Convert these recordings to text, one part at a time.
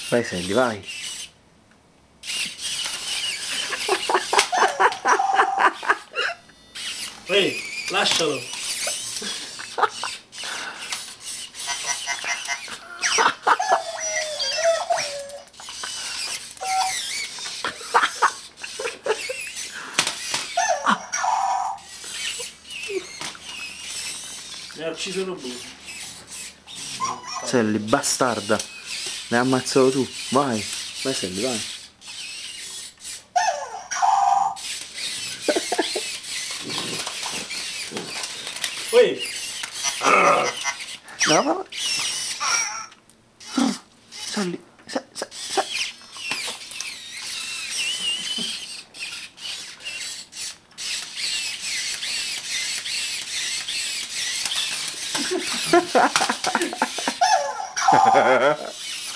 Vai Sandy, vai. Ehi, lascialo. Mi ha ucciso il robot. Sally, bastarda. L'hai ammazzato tu. Vai. Vai Sally, vai. Ehi. No, va. Sally,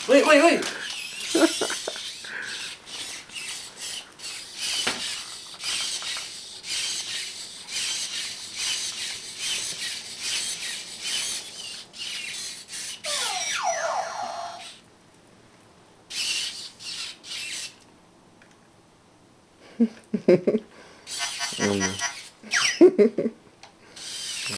Ehi, ehi, ehi. Mm.